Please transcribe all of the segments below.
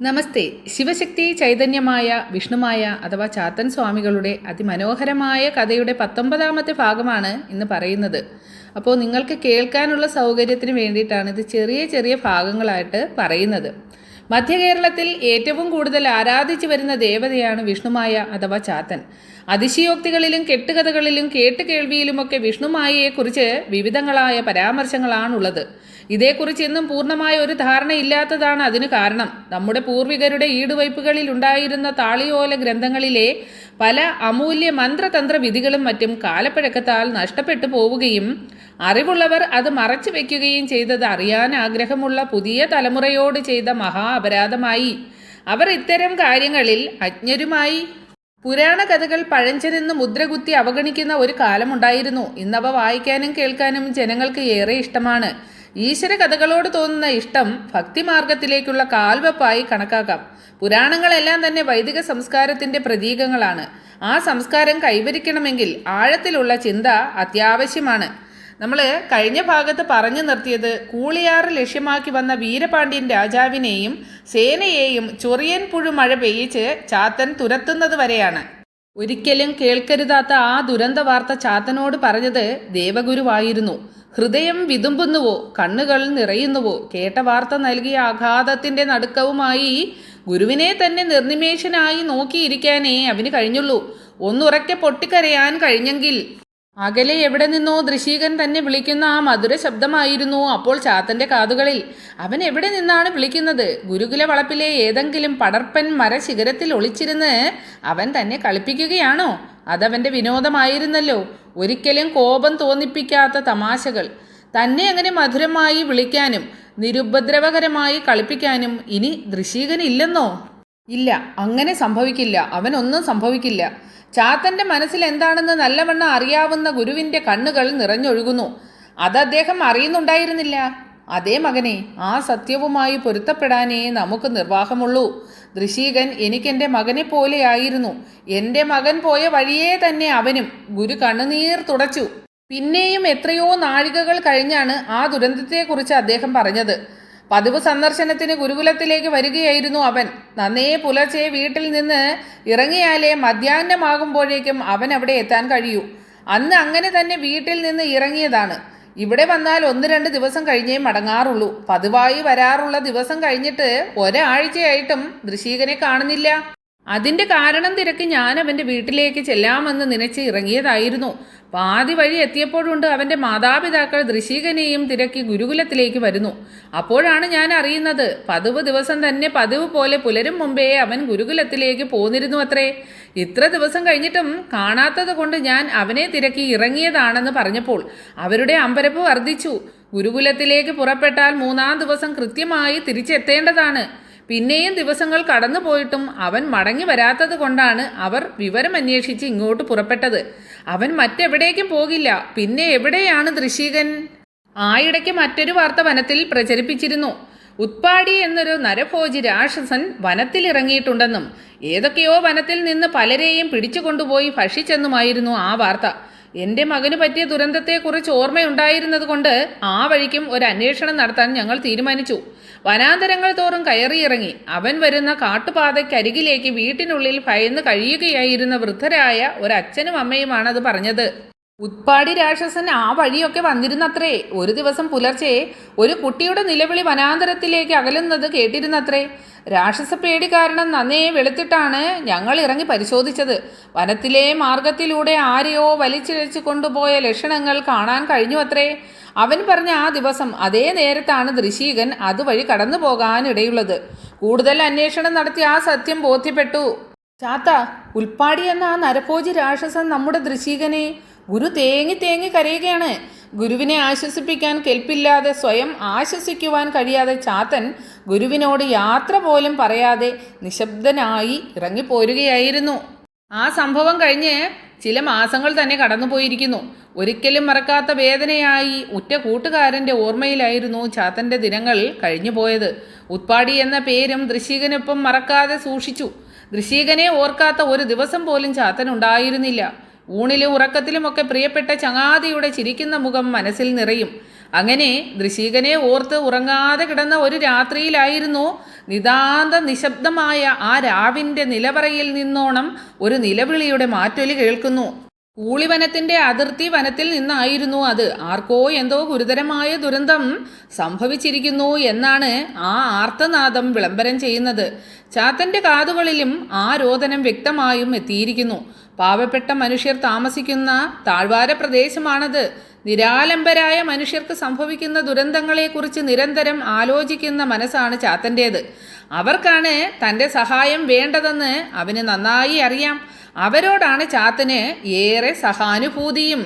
നമസ്തേ. ശിവശക്തി ചൈതന്യമായ വിഷ്ണുമായ അഥവാ ചാത്തൻ സ്വാമികളുടെ അതിമനോഹരമായ കഥയുടെ 19ാമത്തെ ഭാഗമാണ് ഇന്ന് പറയുന്നത്. അപ്പോൾ നിങ്ങൾക്ക് കേൾക്കാനുള്ള സൗകര്യത്തിന് വേണ്ടിയിട്ടാണ് ഇത് ചെറിയ ചെറിയ ഭാഗങ്ങളായിട്ട് പറയുന്നത്. മധ്യകേരളത്തിൽ ഏറ്റവും കൂടുതൽ ആരാധിച്ചു വരുന്ന ദേവതയാണ് വിഷ്ണുമായ അഥവാ ചാത്തൻ. അതിശയോക്തികളിലും കെട്ടുകഥകളിലും കേട്ടുകേൾവിയിലുമൊക്കെ വിഷ്ണുമായയെക്കുറിച്ച് വിവിധങ്ങളായ പരാമർശങ്ങളാണുള്ളത്. ഇതേക്കുറിച്ച് ഇന്നും പൂർണ്ണമായ ഒരു ധാരണയില്ലാത്തതാണ് അതിന് കാരണം. നമ്മുടെ പൂർവികരുടെ ഈടുവയ്പ്പുകളിൽ ഉണ്ടായിരുന്ന താളിയോല ഗ്രന്ഥങ്ങളിലെ പല അമൂല്യ മന്ത്രതന്ത്ര വിധികളും മറ്റും കാലപ്പഴക്കത്താൽ നഷ്ടപ്പെട്ടു പോവുകയും അറിവുള്ളവർ അത് മറച്ചു വയ്ക്കുകയും ചെയ്തത് അറിയാൻ ആഗ്രഹമുള്ള പുതിയ തലമുറയോട് ചെയ്ത മഹാ അപരാധമായി. അവർ ഇത്തരം കാര്യങ്ങളിൽ അജ്ഞരുമായി. പുരാണ കഥകൾ പഴഞ്ചനെന്ന് മുദ്രകുത്തി അവഗണിക്കുന്ന ഒരു കാലമുണ്ടായിരുന്നു. ഇന്നവ വായിക്കാനും കേൾക്കാനും ജനങ്ങൾക്ക് ഏറെ ഇഷ്ടമാണ്. ഈശ്വര കഥകളോട് തോന്നുന്ന ഇഷ്ടം ഭക്തിമാർഗത്തിലേക്കുള്ള കാൽവെപ്പായി കണക്കാക്കാം. പുരാണങ്ങളെല്ലാം തന്നെ വൈദിക സംസ്കാരത്തിൻ്റെ പ്രതീകങ്ങളാണ്. ആ സംസ്കാരം കൈവരിക്കണമെങ്കിൽ ആഴത്തിലുള്ള ചിന്ത അത്യാവശ്യമാണ്. നമ്മൾ കഴിഞ്ഞ ഭാഗത്ത് പറഞ്ഞു നിർത്തിയത് കൂളിയാറ് ലക്ഷ്യമാക്കി വന്ന വീരപാണ്ഡ്യൻ രാജാവിനെയും സേനയെയും ചൊറിയൻ പുഴു മഴ പെയ്യിച്ച് ചാത്തൻ തുരത്തുന്നത് വരെയാണ്. ഒരിക്കലും കേൾക്കരുതാത്ത ആ ദുരന്ത വാർത്ത ചാത്തനോട് പറഞ്ഞത് ദേവഗുരുവായിരുന്നു. ഹൃദയം വിതുമ്പുന്നുവോ, കണ്ണുകൾ നിറയുന്നുവോ, കേട്ട വാർത്ത നൽകിയ ആഘാതത്തിൻ്റെ നടുക്കവുമായി ഗുരുവിനെ തന്നെ നിർനിമേഷനായി നോക്കിയിരിക്കാനേ അവന് കഴിഞ്ഞുള്ളൂ. ഒന്നുറക്കെ പൊട്ടിക്കരയാൻ കഴിഞ്ഞെങ്കിൽ. അകലെ എവിടെ നിന്നോ ദൃശീകൻ തന്നെ വിളിക്കുന്ന ആ മധുര ശബ്ദമായിരുന്നു അപ്പോൾ ചാത്തൻ്റെ കാതുകളിൽ. അവൻ എവിടെ നിന്നാണ് വിളിക്കുന്നത്? ഗുരുകുല വളപ്പിലെ ഏതെങ്കിലും പടർപ്പൻ മരശിഖരത്തിൽ ഒളിച്ചിരുന്ന് അവൻ തന്നെ കളിപ്പിക്കുകയാണോ? അതവൻ്റെ വിനോദമായിരുന്നല്ലോ. ഒരിക്കലും കോപം തോന്നിപ്പിക്കാത്ത തമാശകൾ. തന്നെ അങ്ങനെ മധുരമായി വിളിക്കാനും നിരുപദ്രവകരമായി കളിപ്പിക്കാനും ഇനി ദൃശീകനില്ലെന്നോ? ഇല്ല, അങ്ങനെ സംഭവിക്കില്ല. അവനൊന്നും സംഭവിക്കില്ല. ചാത്തൻ്റെ മനസ്സിൽ എന്താണെന്ന് നല്ലവണ്ണം അറിയാവുന്ന ഗുരുവിൻ്റെ കണ്ണുകൾ നിറഞ്ഞൊഴുകുന്നു. അത് അദ്ദേഹം അറിയുന്നുണ്ടായിരുന്നില്ല. അതേ മകനെ, ആ സത്യവുമായി പൊരുത്തപ്പെടാനേ നമുക്ക് നിർവാഹമുള്ളൂ. ദൃശീകൻ എനിക്കെൻ്റെ മകനെ പോലെയായിരുന്നു. എൻ്റെ മകൻ പോയ വഴിയേ തന്നെ അവനും. ഗുരു കണ്ണുനീർ തുടച്ചു. പിന്നെയും എത്രയോ നാഴികകൾ കഴിഞ്ഞാണ് ആ ദുരന്തത്തെക്കുറിച്ച് അദ്ദേഹം പറഞ്ഞത്. പതിവ് സന്ദർശനത്തിന് ഗുരുകുലത്തിലേക്ക് വരികയായിരുന്നു അവൻ. നന്നേ പുലർച്ചെ വീട്ടിൽ നിന്ന് ഇറങ്ങിയാലേ മധ്യാഹ്നമാകുമ്പോഴേക്കും അവൻ അവിടെ എത്താൻ കഴിയൂ. അന്ന് അങ്ങനെ തന്നെ വീട്ടിൽ നിന്ന് ഇറങ്ങിയതാണ്. ഇവിടെ വന്നാൽ 1-2 ദിവസം കഴിഞ്ഞേ മടങ്ങാറുള്ളൂ. പതിവായി വരാറുള്ള ദിവസം കഴിഞ്ഞിട്ട് ഒരാഴ്ചയായിട്ടും ദൃശീകനെ കാണുന്നില്ല. അതിൻ്റെ കാരണം തിരക്കി ഞാൻ അവൻ്റെ വീട്ടിലേക്ക് ചെല്ലാമെന്ന് നനച്ച് ഇറങ്ങിയതായിരുന്നു. പാതി വഴി എത്തിയപ്പോഴുണ്ട് അവൻ്റെ മാതാപിതാക്കൾ ദൃശീകനെയും തിരക്കി ഗുരുകുലത്തിലേക്ക് വരുന്നു. അപ്പോഴാണ് ഞാൻ അറിയുന്നത് പതിവ് ദിവസം തന്നെ പതിവ് പോലെ പുലരും മുമ്പേ അവൻ ഗുരുകുലത്തിലേക്ക് പോന്നിരുന്നു അത്രേ. ഇത്ര ദിവസം കഴിഞ്ഞിട്ടും കാണാത്തത് കൊണ്ട് ഞാൻ അവനെ തിരക്കി ഇറങ്ങിയതാണെന്ന് പറഞ്ഞപ്പോൾ അവരുടെ അമ്പരപ്പ് വർദ്ധിച്ചു. ഗുരുകുലത്തിലേക്ക് പുറപ്പെട്ടാൽ 3-ാം ദിവസം കൃത്യമായി തിരിച്ചെത്തേണ്ടതാണ്. പിന്നെയും ദിവസങ്ങൾ കടന്നു പോയിട്ടും അവൻ മടങ്ങി വരാത്തത് കൊണ്ടാണ് അവർ വിവരമന്വേഷിച്ച് ഇങ്ങോട്ട് പുറപ്പെട്ടത്. അവൻ മറ്റെവിടേക്കും പോകില്ല. പിന്നെ എവിടെയാണ് ദൃശീകൻ? ആയിടയ്ക്ക് മറ്റൊരു വാർത്ത വനത്തിൽ പ്രചരിപ്പിച്ചിരുന്നു. ഉത്പാടി എന്നൊരു നരഭോജി രാക്ഷസൻ വനത്തിലിറങ്ങിയിട്ടുണ്ടെന്നും ഏതൊക്കെയോ വനത്തിൽ നിന്ന് പലരെയും പിടിച്ചുകൊണ്ടുപോയി ഭക്ഷിച്ചെന്നുമായിരുന്നു ആ വാർത്ത. എൻ്റെ മകന് പറ്റിയ ദുരന്തത്തെക്കുറിച്ച് ഓർമ്മയുണ്ടായിരുന്നത് കൊണ്ട് ആ വഴിക്കും ഒരു അന്വേഷണം നടത്താൻ ഞങ്ങൾ തീരുമാനിച്ചു. വനാന്തരങ്ങൾ തോറും കയറിയിറങ്ങി. അവൻ വരുന്ന കാട്ടുപാതയ്ക്കരികിലേക്ക് വീട്ടിനുള്ളിൽ ഭയന്ന് കഴിയുകയായിരുന്ന വൃദ്ധരായ ഒരച്ഛനും അമ്മയുമാണത് പറഞ്ഞത്. ഉത്പാടി രാക്ഷസൻ ആ വഴിയൊക്കെ വന്നിരുന്നത്രേ. ഒരു ദിവസം പുലർച്ചെ ഒരു കുട്ടിയുടെ നിലവിളി വനാന്തരത്തിലേക്ക് അകലുന്നത് കേട്ടിരുന്നത്രേ. രാക്ഷസപ്പേടി കാരണം നന്നേ വെളുത്തിട്ടാണ് ഞങ്ങൾ ഇറങ്ങി പരിശോധിച്ചത്. വനത്തിലെ മാർഗത്തിലൂടെ ആരെയോ വലിച്ചിഴച്ചു കൊണ്ടുപോയ ലക്ഷണങ്ങൾ കാണാൻ കഴിഞ്ഞു അത്രേ. അവൻ പറഞ്ഞ ആ ദിവസം അതേ നേരത്താണ് ദൃശീകൻ അതുവഴി കടന്നു പോകാനിടയുള്ളത്. കൂടുതൽ അന്വേഷണം നടത്തി ആ സത്യം ബോധ്യപ്പെട്ടു. ചാത്ത, ഉൽപ്പാടി എന്ന ആ നരഭോജി രാക്ഷസൻ നമ്മുടെ ദൃശീകനെ. ഗുരു തേങ്ങി തേങ്ങി കരയുകയാണ്. ഗുരുവിനെ ആശ്വസിപ്പിക്കാൻ കെൽപ്പില്ലാതെ സ്വയം ആശ്വസിക്കുവാൻ കഴിയാതെ ചാത്തൻ ഗുരുവിനോട് യാത്ര പോലും പറയാതെ നിശബ്ദനായി ഇറങ്ങിപ്പോരുകയായിരുന്നു. ആ സംഭവം കഴിഞ്ഞ് ചില മാസങ്ങൾ തന്നെ കടന്നുപോയിരിക്കുന്നു. ഒരിക്കലും മറക്കാത്ത വേദനയായി ഉറ്റ കൂട്ടുകാരൻ്റെ ഓർമ്മയിലായിരുന്നു ചാത്തൻ്റെ ദിനങ്ങൾ കഴിഞ്ഞു പോയത്. ഉത്പാടി എന്ന പേരും ദൃശീകനൊപ്പം മറക്കാതെ സൂക്ഷിച്ചു. ദൃശീകനെ ഓർക്കാത്ത ഒരു ദിവസം പോലും ചാത്തൻ ഉണ്ടായിരുന്നില്ല. ഊണിലും ഉറക്കത്തിലുമൊക്കെ പ്രിയപ്പെട്ട ചങ്ങാതിയുടെ ചിരിക്കുന്ന മുഖം മനസ്സിൽ നിറയും. അങ്ങനെ വൃശ്ചികനെ ഓർത്ത് ഉറങ്ങാതെ കിടന്ന ഒരു രാത്രിയിലായിരുന്നു നിതാന്ത നിശബ്ദമായ ആ രാവിൻ്റെ നിലവറയിൽ നിന്നോണം ഒരു നിലവിളിയുടെ മാറ്റൊലി കേൾക്കുന്നു. കൂളിവനത്തിൻ്റെ അതിർത്തി വനത്തിൽ നിന്നായിരുന്നു അത്. ആർക്കോ എന്തോ ഗുരുതരമായ ദുരന്തം സംഭവിച്ചിരിക്കുന്നു എന്നാണ് ആ ആർത്തനാദം വിളംബരം ചെയ്യുന്നത്. ചാത്തൻ്റെ കാതുകളിലും ആ രോദനം വ്യക്തമായും എത്തിയിരിക്കുന്നു. പാവപ്പെട്ട മനുഷ്യർ താമസിക്കുന്ന താഴ്വാര പ്രദേശമാണത്. നിരാലംബരായ മനുഷ്യർക്ക് സംഭവിക്കുന്ന ദുരന്തങ്ങളെക്കുറിച്ച് നിരന്തരം ആലോചിക്കുന്ന മനസ്സാണ് ചാത്തൻ്റേത്. അവർക്കാണ് തൻ്റെ സഹായം വേണ്ടതെന്ന് അവന് നന്നായി അറിയാം. അവരോടാണ് ചാത്തന് ഏറെ സഹാനുഭൂതിയും.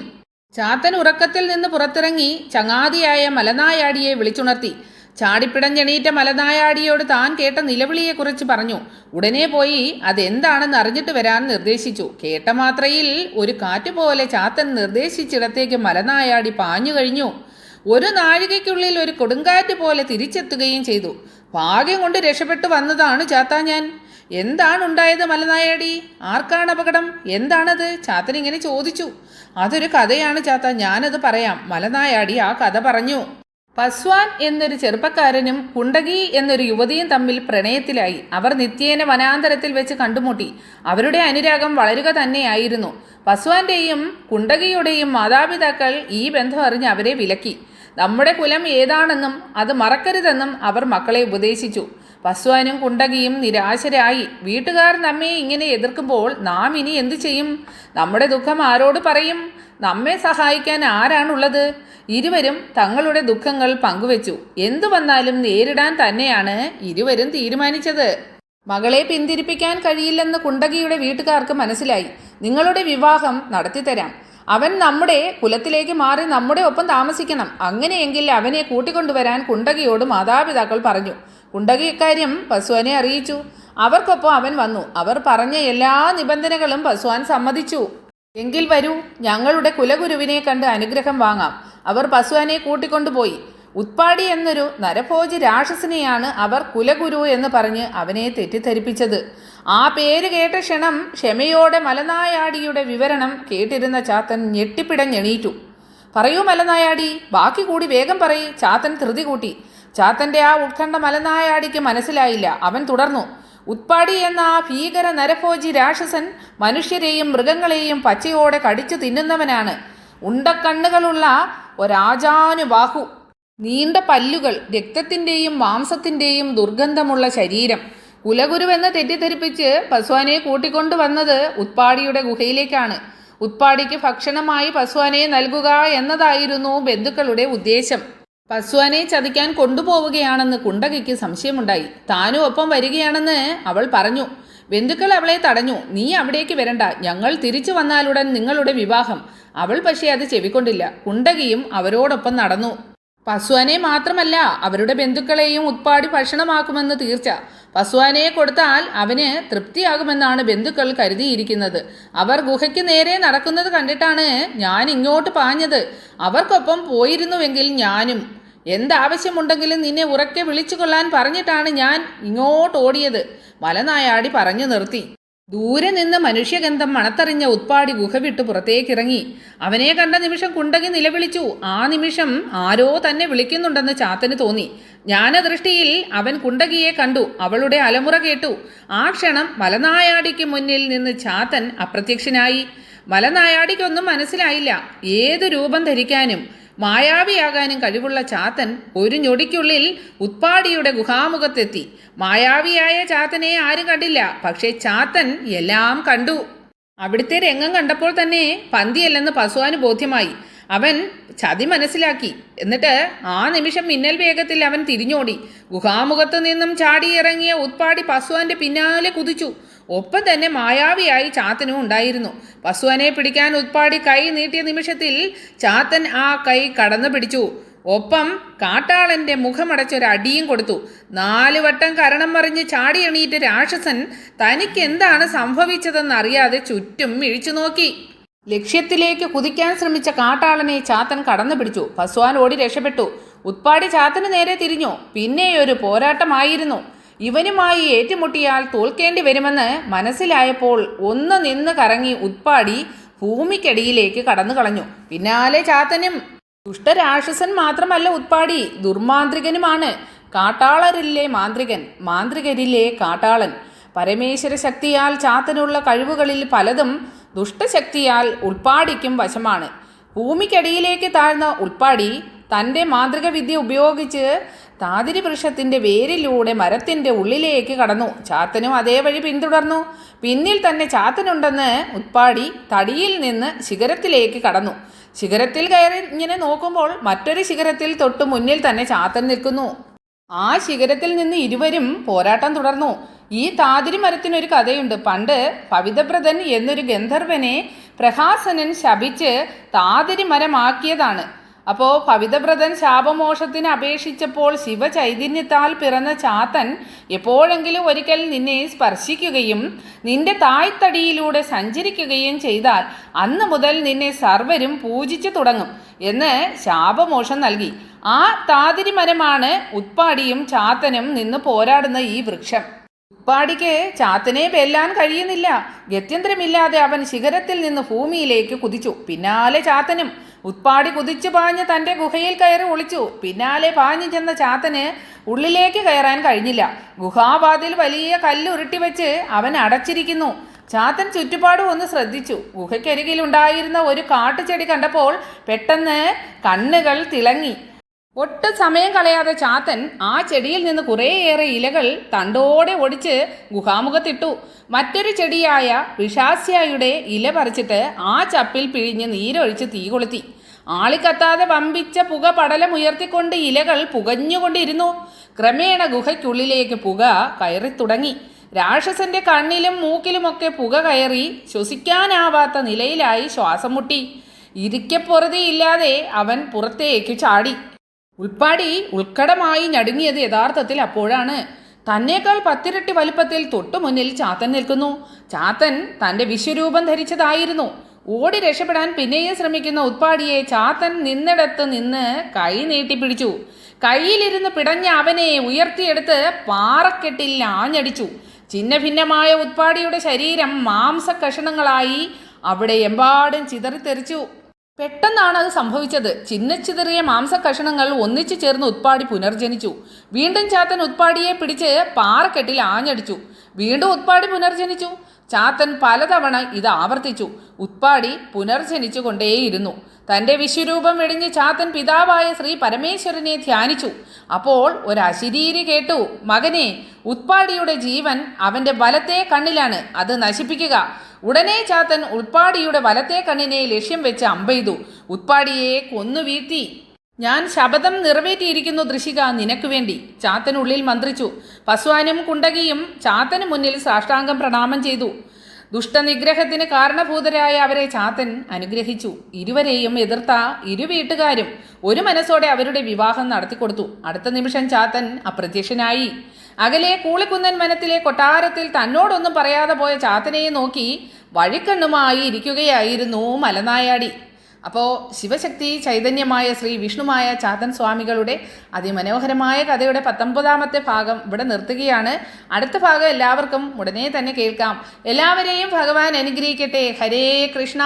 ചാത്തൻ ഉറക്കത്തിൽ നിന്ന് പുറത്തിറങ്ങി ചങ്ങാതിയായ മലനായാടിയെ വിളിച്ചുണർത്തി. ചാടിപ്പിടഞ്ഞെണീറ്റ മലനായാടിയോട് താൻ കേട്ട നിലവിളിയെക്കുറിച്ച് പറഞ്ഞു. ഉടനെ പോയി അതെന്താണെന്ന് അറിഞ്ഞിട്ട് വരാൻ നിർദ്ദേശിച്ചു. കേട്ട മാത്രയിൽ ഒരു കാറ്റുപോലെ ചാത്തൻ നിർദ്ദേശിച്ചിടത്തേക്ക് മലനായാടി പാഞ്ഞു കഴിഞ്ഞു. ഒരു നാഴികയ്ക്കുള്ളിൽ ഒരു കൊടുങ്കാറ്റ് പോലെ തിരിച്ചെത്തുകയും ചെയ്തു. ഭാഗ്യം കൊണ്ട് രക്ഷപ്പെട്ടു വന്നതാണ് ചാത്താ ഞാൻ. എന്താണുണ്ടായത് മലനായാടി? ആർക്കാണ് അപകടം? എന്താണത്? ചാത്തൻ ഇങ്ങനെ ചോദിച്ചു. അതൊരു കഥയാണ് ചാത്ത, ഞാനത് പറയാം. മലനായാടി ആ കഥ പറഞ്ഞു. പസ്വാൻ എന്നൊരു ചെറുപ്പക്കാരനും കുണ്ടകി എന്നൊരു യുവതിയും തമ്മിൽ പ്രണയത്തിലായി. അവർ നിത്യേന വനാന്തരത്തിൽ വെച്ച് കണ്ടുമുട്ടി. അവരുടെ അനുരാഗം വളരുക തന്നെയായിരുന്നു. പസ്വാന്റെയും കുണ്ടകിയുടെയും മാതാപിതാക്കൾ ഈ ബന്ധം അറിഞ്ഞ് അവരെ വിലക്കി. നമ്മുടെ കുലം ഏതാണെന്നും അത് മറക്കരുതെന്നും അവർ മക്കളെ ഉപദേശിച്ചു. പസ്വാനും കുണ്ടകിയും നിരാശരായി. വീട്ടുകാർ നമ്മെ ഇങ്ങനെ എതിർക്കുമ്പോൾ നാം ഇനി എന്തു ചെയ്യും? നമ്മുടെ ദുഃഖം ആരോട് പറയും? നമ്മെ സഹായിക്കാൻ ആരാണുള്ളത്? ഇരുവരും തങ്ങളുടെ ദുഃഖങ്ങൾ പങ്കുവച്ചു. എന്തു വന്നാലും നേരിടാൻ തന്നെയാണ് ഇരുവരും തീരുമാനിച്ചത്. മകളെ പിന്തിരിപ്പിക്കാൻ കഴിയില്ലെന്ന് കുണ്ടകിയുടെ വീട്ടുകാർക്ക് മനസ്സിലായി. നിങ്ങളുടെ വിവാഹം നടത്തിത്തരാം. അവൻ നമ്മുടെ കുലത്തിലേക്ക് മാറി നമ്മുടെ ഒപ്പം താമസിക്കണം. അങ്ങനെയെങ്കിൽ അവനെ കൂട്ടിക്കൊണ്ടുവരാൻ കുണ്ടകിയോട് മാതാപിതാക്കൾ പറഞ്ഞു. കുണ്ടകി ഇക്കാര്യം പസ്വാനെ അറിയിച്ചു. അവർക്കൊപ്പം അവൻ വന്നു. അവർ പറഞ്ഞ എല്ലാ നിബന്ധനകളും പസ്വാൻ സമ്മതിച്ചു. എങ്കിൽ വരൂ, ഞങ്ങളുടെ കുലഗുരുവിനെ കണ്ട് അനുഗ്രഹം വാങ്ങാം. അവർ പസ്വാനെ കൂട്ടിക്കൊണ്ടുപോയി. ഉത്പാടി എന്നൊരു നരഭോജി രാക്ഷസനെയാണ് അവർ കുലഗുരു എന്ന് പറഞ്ഞ് അവനെ തെറ്റിദ്ധരിപ്പിച്ചത്. ആ പേര് കേട്ട ക്ഷണം ക്ഷമയോടെ മലനായാടിയുടെ വിവരണം കേട്ടിരുന്ന ചാത്തൻ ഞെട്ടിപ്പിടഞ്ഞെണീറ്റു. പറയൂ മലനായാടി, ബാക്കി കൂടി വേഗം പറയ്. ചാത്തൻ ധൃതി കൂട്ടി. ചാത്തൻ്റെ ആ ഉത്കണ്ഠ മലനായാടിക്ക് മനസ്സിലായില്ല. അവൻ തുടർന്നു. ഉത്പാടി എന്ന ആ ഭീകര നരഭോജി രാക്ഷസൻ മനുഷ്യരെയും മൃഗങ്ങളെയും പച്ചയോടെ കടിച്ചു തിന്നുന്നവനാണ്. ഉണ്ടക്കണ്ണുകളുള്ള ഒരാജാനുബാഹു, നീണ്ട പല്ലുകൾ, രക്തത്തിൻ്റെയും മാംസത്തിൻ്റെയും ദുർഗന്ധമുള്ള ശരീരം. കുലഗുരുവെന്ന് തെറ്റിദ്ധരിപ്പിച്ച് പസ്വാനെ കൂട്ടിക്കൊണ്ടുവന്നത് ഉത്പാടിയുടെ ഗുഹയിലേക്കാണ്. ഉത്പാടിക്ക് ഭക്ഷണമായി പസ്വാനെ നൽകുക എന്നതായിരുന്നു ബന്ധുക്കളുടെ ഉദ്ദേശം. പസ്വാനെ ചതിക്കാൻ കൊണ്ടുപോവുകയാണെന്ന് കുണ്ടകിക്ക് സംശയമുണ്ടായി. താനും ഒപ്പം വരികയാണെന്ന് അവൾ പറഞ്ഞു. ബന്ധുക്കൾ അവളെ തടഞ്ഞു. നീ അവിടേക്ക് വരണ്ട, ഞങ്ങൾ തിരിച്ചു വന്നാലുടൻ നിങ്ങളുടെ വിവാഹം. അവൾ പക്ഷേ അത് ചെവിക്കൊണ്ടില്ല. കുണ്ടകിയും അവരോടൊപ്പം നടന്നു. പസ്വാനെ മാത്രമല്ല, അവരുടെ ബന്ധുക്കളെയും ഉത്പാടി ഭക്ഷണമാക്കുമെന്ന് തീർച്ച. പസ്വാനെ കൊടുത്താൽ അവന് തൃപ്തിയാകുമെന്നാണ് ബന്ധുക്കൾ കരുതിയിരിക്കുന്നത്. അവർ ഗുഹയ്ക്ക് നേരെ നടക്കുന്നത് കണ്ടിട്ടാണ് ഞാൻ ഇങ്ങോട്ട് പാഞ്ഞത്. അവർക്കൊപ്പം പോയിരുന്നുവെങ്കിൽ ഞാനും. എന്താവശ്യമുണ്ടെങ്കിലും നിന്നെ ഉറക്കെ വിളിച്ചു കൊള്ളാൻ പറഞ്ഞിട്ടാണ് ഞാൻ ഇങ്ങോട്ട് ഓടിയത്. മലനായാടി പറഞ്ഞു നിർത്തി. ദൂരെ നിന്ന് മനുഷ്യഗന്ധം മണത്തറിഞ്ഞ ഉത്പാടി ഗുഹ വിട്ടു പുറത്തേക്കിറങ്ങി. അവനെ കണ്ട നിമിഷം കുണ്ടകി നിലവിളിച്ചു. ആ നിമിഷം ആരോ തന്നെ വിളിക്കുന്നുണ്ടെന്ന് ചാത്തന് തോന്നി. ജ്ഞാനദൃഷ്ടിയിൽ അവൻ കുണ്ടകിയെ കണ്ടു. അവളുടെ അലമുറ കേട്ടു. ആ ക്ഷണം മലനായാടിക്ക് മുന്നിൽ നിന്ന് ചാത്തൻ അപ്രത്യക്ഷനായി. മലനായാടിക്കൊന്നും മനസ്സിലായില്ല. ഏതു രൂപം ധരിക്കാനും മായാവിയാകാനും കഴിവുള്ള ചാത്തൻ ഒരു ഞൊടിക്കുള്ളിൽ ഉത്പാടിയുടെ ഗുഹാമുഖത്തെത്തി. മായാവിയായ ചാത്തനെ ആരും കണ്ടില്ല. പക്ഷേ ചാത്തൻ എല്ലാം കണ്ടു. അവിടുത്തെ രംഗം കണ്ടപ്പോൾ തന്നെ പന്തിയല്ലെന്ന് പസ്വാന് ബോധ്യമായി. അവൻ ചതി മനസ്സിലാക്കി. എന്നിട്ട് ആ നിമിഷം മിന്നൽ വേഗത്തിൽ അവൻ തിരിഞ്ഞോടി. ഗുഹാമുഖത്തു നിന്നും ചാടിയിറങ്ങിയ ഉത്പാടി പസ്വാന്റെ പിന്നാലെ കുതിച്ചു. ഒപ്പം തന്നെ മായാവിയായി ചാത്തനും ഉണ്ടായിരുന്നു. പസ്വാനെ പിടിക്കാൻ ഉത്പാടി കൈ നീട്ടിയ നിമിഷത്തിൽ ചാത്തൻ ആ കൈ കടന്നു പിടിച്ചു. ഒപ്പം കാട്ടാളൻ്റെ മുഖമടച്ചൊരടിയും കൊടുത്തു. 4 വട്ടം കരണം മറിഞ്ഞ് ചാടി എണീറ്റ രാക്ഷസൻ തനിക്ക് എന്താണ് സംഭവിച്ചതെന്നറിയാതെ ചുറ്റും മിഴിച്ചു നോക്കി. ലക്ഷ്യത്തിലേക്ക് കുതിക്കാൻ ശ്രമിച്ച കാട്ടാളനെ ചാത്തൻ കടന്നു പിടിച്ചു. പസ്വാൻ ഓടി രക്ഷപ്പെട്ടു. ഉത്പാടി ചാത്തന് നേരെ തിരിഞ്ഞു. പിന്നെയൊരു പോരാട്ടമായിരുന്നു. ഇവനുമായി ഏറ്റുമുട്ടിയാൽ തോൽക്കേണ്ടി വരുമെന്ന് മനസ്സിലായപ്പോൾ ഒന്ന് നിന്ന് കറങ്ങി ഉത്പാടി ഭൂമിക്കടിയിലേക്ക് കടന്നു കളഞ്ഞു. പിന്നാലെ ചാത്തനും. ദുഷ്ടരാക്ഷസൻ മാത്രമല്ല ഉത്പാടി, ദുർമാന്ത്രികനുമാണ്. കാട്ടാളരിലെ മാന്ത്രികൻ, മാന്ത്രികരിലെ കാട്ടാളൻ. പരമേശ്വര ശക്തിയാൽ ചാത്തനുള്ള കഴിവുകളിൽ പലതും ദുഷ്ടശക്തിയാൽ ഉൾപ്പാടിക്കും വശമാണ്. ഭൂമിക്കടിയിലേക്ക് താഴ്ന്ന ഉൾപ്പാടി തൻ്റെ മാന്ത്രിക വിദ്യ ഉപയോഗിച്ച് താതിരി വൃക്ഷത്തിൻ്റെ വേരിലൂടെ മരത്തിൻ്റെ ഉള്ളിലേക്ക് കടന്നു. ചാത്തനും അതേ വഴി പിന്തുടർന്നു. പിന്നിൽ തന്നെ ചാത്തനുണ്ടെന്ന് ഉത്പാടി തടിയിൽ നിന്ന് ശിഖരത്തിലേക്ക് കടന്നു. ശിഖരത്തിൽ കയറി ഇങ്ങനെ നോക്കുമ്പോൾ മറ്റൊരു ശിഖരത്തിൽ തൊട്ടു മുന്നിൽ തന്നെ ചാത്തൻ നിൽക്കുന്നു. ആ ശിഖരത്തിൽ നിന്ന് ഇരുവരും പോരാട്ടം തുടർന്നു. ഈ താതിരി മരത്തിനൊരു കഥയുണ്ട്. പണ്ട് പവിതബ്രതൻ എന്നൊരു ഗന്ധർവനെ പ്രഹാസനൻ ശപിച്ച് താതിരി മരമാക്കിയതാണ്. അപ്പോൾ പവിതബ്രതൻ ശാപമോക്ഷത്തിന് അപേക്ഷിച്ചപ്പോൾ ശിവചൈതന്യത്താൽ പിറന്ന ചാത്തൻ എപ്പോഴെങ്കിലും ഒരിക്കൽ നിന്നെ സ്പർശിക്കുകയും നിന്റെ തായ്തടിയിലൂടെ സഞ്ചരിക്കുകയും ചെയ്താൽ അന്ന് മുതൽ നിന്നെ സർവരും പൂജിച്ചു തുടങ്ങും എന്ന് ശാപമോക്ഷം നൽകി. ആ താതിരി മരമാണ് ഉത്പാടിയും ചാത്തനും നിന്ന് പോരാടുന്ന ഈ വൃക്ഷം. ഉത്പാടിക്ക് ചാത്തനെ വെല്ലാൻ കഴിയുന്നില്ല. ഗത്യന്തരമില്ലാതെ അവൻ ശിഖരത്തിൽ നിന്ന് ഭൂമിയിലേക്ക് കുതിച്ചു. പിന്നാലെ ചാത്തനും. ഉത്പാടി കുതിച്ചു പാഞ്ഞ് തൻ്റെ ഗുഹയിൽ കയറി ഒളിച്ചു. പിന്നാലെ പാഞ്ഞു ചെന്ന ചാത്തന് ഉള്ളിലേക്ക് കയറാൻ കഴിഞ്ഞില്ല. ഗുഹാവാതിൽ വലിയ കല്ലുരുട്ടി വെച്ച് അവൻ അടച്ചിരിക്കുന്നു. ചാത്തൻ ചുറ്റുപാടും ഒന്ന് ശ്രദ്ധിച്ചു. ഗുഹയ്ക്കരികിലുണ്ടായിരുന്ന ഒരു കാട്ടുചെടി കണ്ടപ്പോൾ പെട്ടെന്ന് കണ്ണുകൾ തിളങ്ങി. ഒട്ടും സമയം കളയാതെ ചാത്തൻ ആ ചെടിയിൽ നിന്ന് കുറേയേറെ ഇലകൾ തണ്ടോടെ ഒടിച്ച് ഗുഹാമുഖത്തിട്ടു. മറ്റൊരു ചെടിയായ വിഷാസ്യായുടെ ഇല പറിച്ചിട്ട് ആ ചപ്പിൽ പിഴിഞ്ഞ് നീരൊഴിച്ച് തീ കൊളുത്തി. ആളിക്കത്താതെ വമ്പിച്ച പുക പടലമുയർത്തിക്കൊണ്ട് ഇലകൾ പുകഞ്ഞുകൊണ്ടിരുന്നു. ക്രമേണ ഗുഹയ്ക്കുള്ളിലേക്ക് പുക കയറി തുടങ്ങി. രാക്ഷസന്റെ കണ്ണിലും മൂക്കിലുമൊക്കെ പുക കയറി ശ്വസിക്കാനാവാത്ത നിലയിലായി ശ്വാസം മുട്ടി. ഇരിക്കപ്പൊറുതിയില്ലാതെ അവൻ പുറത്തേക്ക് ചാടി. ഉൾപ്പാടി ഉൾക്കടമായി ഞടുങ്ങിയത് യഥാർത്ഥത്തിൽ അപ്പോഴാണ്. തന്നേക്കാൾ 10 ഇരട്ടി വലുപ്പത്തിൽ തൊട്ടു മുന്നിൽ ചാത്തൻ നിൽക്കുന്നു. ചാത്തൻ തൻ്റെ വിശ്വരൂപം ധരിച്ചതായിരുന്നു. ഓടി രക്ഷപ്പെടാൻ പിന്നെയും ശ്രമിക്കുന്ന ഉത്പാടിയെ ചാത്തൻ നിന്നിടത്ത് നിന്ന് കൈ നീട്ടിപ്പിടിച്ചു. കയ്യിലിരുന്ന് പിടഞ്ഞ അവനെ ഉയർത്തിയെടുത്ത് പാറക്കെട്ടിൽ ആഞ്ഞടിച്ചു. ഛിന്ന ഭിന്നമായ ഉത്പാടിയുടെ ശരീരം മാംസകഷണങ്ങളായി അവിടെ എമ്പാടും ചിതറിത്തെറിച്ചു. പെട്ടെന്നാണ് അത് സംഭവിച്ചത്. ചിന്നച്ചിതറിയ മാംസകഷണങ്ങൾ ഒന്നിച്ചു ചേർന്ന് ഉത്പാടി പുനർജനിച്ചു. വീണ്ടും ചാത്തൻ ഉത്പാടിയെ പിടിച്ച് പാറക്കെട്ടിൽ ആഞ്ഞടിച്ചു. വീണ്ടും ഉത്പാടി പുനർജനിച്ചു. ചാത്തൻ പലതവണ ഇത് ആവർത്തിച്ചു. ഉത്പാടി പുനർജനിച്ചു കൊണ്ടേയിരുന്നു. തൻ്റെ വിശ്വരൂപം വെടിഞ്ഞ് ചാത്തൻ പിതാവായ ശ്രീ പരമേശ്വരനെ ധ്യാനിച്ചു. അപ്പോൾ ഒരശരീരി കേട്ടു, മകനെ, ഉത്പാടിയുടെ ജീവൻ അവൻ്റെ വലത്തെ കണ്ണിലാണ്, അത് നശിപ്പിക്കുക. ഉടനെ ചാത്തൻ ഉത്പാടിയുടെ വലത്തെ കണ്ണിനെ ലക്ഷ്യം വെച്ച് അമ്പെയ്തു. ഉത്പാടിയെ കൊന്നു വീഴ്ത്തി. ഞാൻ ശപഥം നിറവേറ്റിയിരിക്കുന്നു ദൃശിക, നിനക്ക് വേണ്ടി, ചാത്തനുള്ളിൽ മന്ത്രിച്ചു. പസ്വാനും കുണ്ടകിയും ചാത്തന് മുന്നിൽ സാഷ്ടാംഗം പ്രണാമം ചെയ്തു. ദുഷ്ടനിഗ്രഹത്തിന് കാരണഭൂതരായ അവരെ ചാത്തൻ അനുഗ്രഹിച്ചു. ഇരുവരെയും എതിർത്ത ഇരു വീട്ടുകാരും ഒരു മനസ്സോടെ അവരുടെ വിവാഹം നടത്തിക്കൊടുത്തു. അടുത്ത നിമിഷം ചാത്തൻ അപ്രത്യക്ഷനായി. അകലെ കൂളിക്കുന്നൻ വനത്തിലെ കൊട്ടാരത്തിൽ തന്നോടൊന്നും പറയാതെ പോയ ചാത്തനെ നോക്കി വഴിക്കണ്ണുമായി ഇരിക്കുകയായിരുന്നു മലനായാടി. അപ്പോൾ ശിവശക്തി ചൈതന്യമായ ശ്രീ വിഷ്ണുമായ ചാത്തൻ സ്വാമികളുടെ അതിമനോഹരമായ കഥയുടെ 19ാമത്തെ ഭാഗം ഇവിടെ നിർത്തുകയാണ്. അടുത്ത ഭാഗം എല്ലാവർക്കും ഉടനെ തന്നെ കേൾക്കാം. എല്ലാവരെയും ഭഗവാൻ അനുഗ്രഹിക്കട്ടെ. ഹരേ കൃഷ്ണ.